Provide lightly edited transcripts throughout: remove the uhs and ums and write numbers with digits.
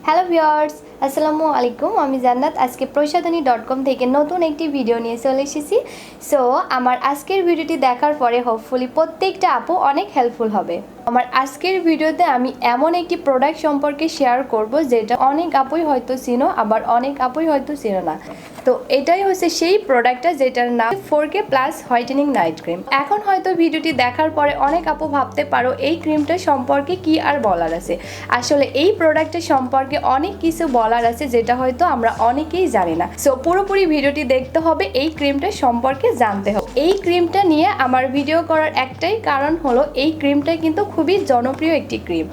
Hello viewers, আসসালামু আলাইকুম। আমি জান্নাত আজকে prosadhoni.com থেকে নতুন একটি ভিডিও নিয়ে চলে এসেছি। সো আমার আজকের ভিডিওটি দেখার পরে হোপফুলি প্রত্যেকটা আপু অনেক হেল্পফুল হবে। আমার আজকের ভিডিওতে আমি এমন একটি প্রোডাক্ট সম্পর্কে শেয়ার করব যেটা অনেক আপুই হয়তো চিনো, আবার অনেক আপুই হয়তো চিনো না। তো এটাই হচ্ছে সেই প্রোডাক্টটা যেটার নাম 4K plus whitening night cream. এখন হয়তো ভিডিওটি দেখার পরে অনেক আপু ভাবতে পারো এই ক্রিমটা সম্পর্কে কি আর বলার আছে। আসলে এই প্রোডাক্টের সম্পর্কে অনেক কিছু বলার আছে যেটা হয়তো আমরা অনেকেই জানি না। সো পুরোপুরি ভিডিওটি দেখতে হবে, এই ক্রিমটা সম্পর্কে জানতে হবে। এই ক্রিমটা নিয়ে আমার ভিডিও করার একটাই কারণ হলো এই ক্রিমটা কিন্তু খুবই জনপ্রিয় একটি ক্রিম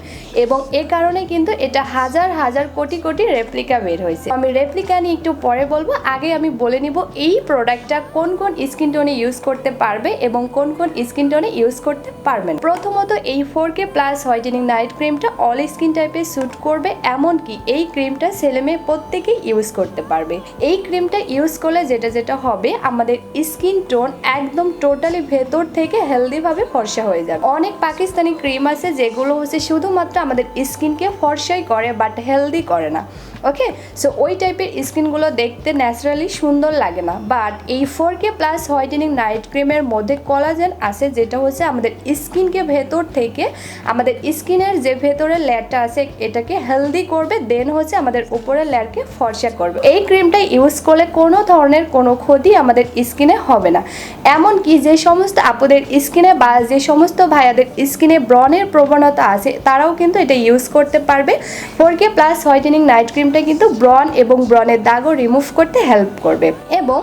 এবং এ কারণে কিন্তু এটা হাজার হাজার কোটি কোটি রেপ্লিকা বের হয়েছে। আমি রেপ্লিকা নিয়ে একটু পরে বলবো, আগে আমি বলে নিব এই প্রোডাক্টটা কোন কোন স্কিন টোনে ইউজ করতে পারবে এবং কোন কোন স্কিন টোনে ইউজ করতে পারবেন। প্রথমত এই 4K প্লাস হোয়াইটেনিং নাইট ক্রিমটা অল স্কিন টাইপে স্যুট করবে, এমনকি এই ক্রিমটা ছেলে মেয়ে প্রত্যেকেই ইউজ করতে পারবে। এই ক্রিমটা ইউজ করলে যেটা হবে আমাদের স্কিন টোন একদম টোটালি ভেতর থেকে হেলদিভাবে ফর্সা হয়ে যাবে। অনেক পাকিস্তানি ক্রিম আছে যেগুলো হচ্ছে শুধুমাত্র আমাদের স্কিনকে ফর্সাই করে বাট হেলদি করে না। ওকে, সো ওই টাইপের স্কিনগুলো দেখতে ন্যাচারালি সুন্দর লাগে না। বাট এই 4K প্লাস হোয়াইটেনিং নাইট ক্রিমের মধ্যে কোলাজেন আছে যেটা হচ্ছে আমাদের স্কিনকে ভেতর থেকে আমাদের স্কিনের যে ভেতরের লেয়ারটা আছে এটাকে হেলদি করবে, দেন হচ্ছে আমাদের উপরের লেয়ারকে ফর্সা করবে। এই ক্রিমটা ইউজ করলে কোনো ধরনের কোনো ক্ষতি আমাদের স্কিনে হবে না। এমনকি যে সমস্ত আপুদের স্কিনে বা যে সমস্ত ভাইয়াদের স্কিনে ব্রণের প্রবণতা আছে তারাও কিন্তু এটা ইউজ করতে পারবে। 4K প্লাস হোয়াইটেনিং নাইট ক্রিমটা কিন্তু ব্রণ এবং ব্রণের দাগও রিমুভ করতে হেল্প করবে। এবং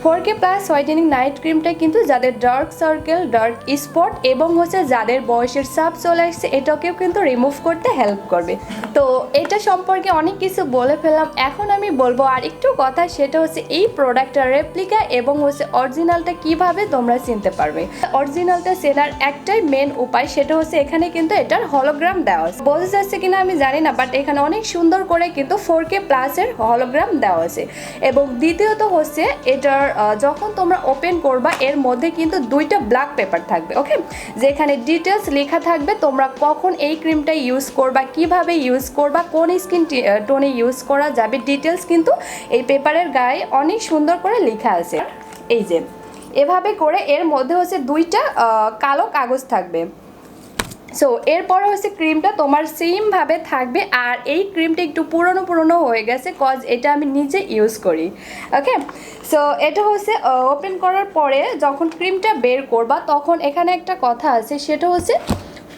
4K প্লাস হোয়াইটেনিং নাইট ক্রিমটা কিন্তু যাদের ডার্ক সার্কেল, ডার্ক স্পট এবং হচ্ছে যাদের বয়সের ছাপ চলে আসছে এটাকেও কিন্তু রিমুভ করতে হেল্প করবে। তো এটা সম্পর্কে অনেক কিছু বলে ফেললাম, এখন আমি বলবো আর একটু কথা, সেটা হচ্ছে এই প্রোডাক্টটার রেপ্লিকা এবং হচ্ছে অরিজিনালটা কিভাবে তোমরা চিনতে পারবে। অরিজিনালটা চেনার একটাই মেন উপায়, সেটা হচ্ছে এখানে কিন্তু এটার হলোগ্রাম দেওয়া আছে। বোঝা যাচ্ছে কিনা আমি জানি না, বাট এখানে অনেক সুন্দর করে কিন্তু 4K প্লাসের হলোগ্রাম দেওয়া আছে। এবং দ্বিতীয়ত হচ্ছে এটার যখন তোমরা ওপেন করবা এর মধ্যে কিন্তু দুইটা ব্ল্যাক পেপার থাকবে, ওকে, যেখানে ডিটেলস লেখা থাকবে তোমরা কখন এই ক্রিমটা ইউজ করবা, কিভাবে ইউজ করবা, কোন স্কিন টোনে ইউজ করা যাবে, ডিটেলস কিন্তু এই পেপারের গায়ে অনেক সুন্দর করে লেখা আছে। এই যে এভাবে করে এর মধ্যে হচ্ছে দুইটা কালো কাগজ থাকবে। সো এরপরে হচ্ছে ক্রিমটা তোমার সেমভাবে থাকবে। আর এই ক্রিমটা একটু পুরনো হয়ে গেছে কজ এটা আমি নিজে ইউজ করি। ওকে, সো এটা হচ্ছে ওপেন করার পরে যখন ক্রিমটা বের করবা তখন এখানে একটা কথা আছে, সেটা হচ্ছে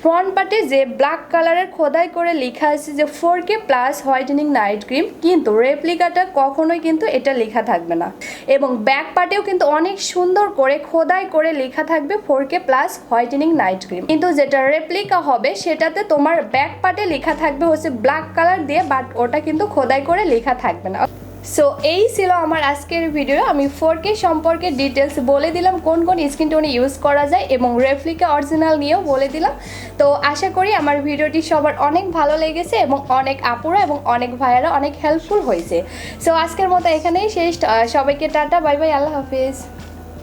ফ্রন্ট পার্টে যে ব্ল্যাক কালারের খোদাই করে লেখা আছে যে 4K plus whitening night cream, কিন্তু রেপ্লিকাটা কখনোই কিন্তু এটা লেখা থাকবে না। এবং ব্যাক পার্টেও কিন্তু অনেক সুন্দর করে খোদাই করে লেখা থাকবে 4K plus whitening night cream, কিন্তু যেটা রেপ্লিকা হবে সেটাতে তোমার ব্যাক পার্টে লেখা থাকবে হচ্ছে ব্ল্যাক কালার দিয়ে, বাট ওটা কিন্তু খোদাই করে লেখা থাকবে না। সো এই ছিল আমার আজকের ভিডিও। আমি 4K সম্পর্কে ডিটেলস বলে দিলাম, কোন কোন স্কিন টোনে ইউজ করা যায় এবং রেপ্লিকা অরিজিনাল নিয়েও বলে দিলাম। তো আশা করি আমার ভিডিওটি সবার অনেক ভালো লেগেছে এবং অনেক আপুরা এবং অনেক ভাইয়ারা অনেক হেল্পফুল হয়েছে। সো আজকের মতো এখানেই শেষ। সবাইকে টাটা, বাই বাই, আল্লাহ হাফিজ।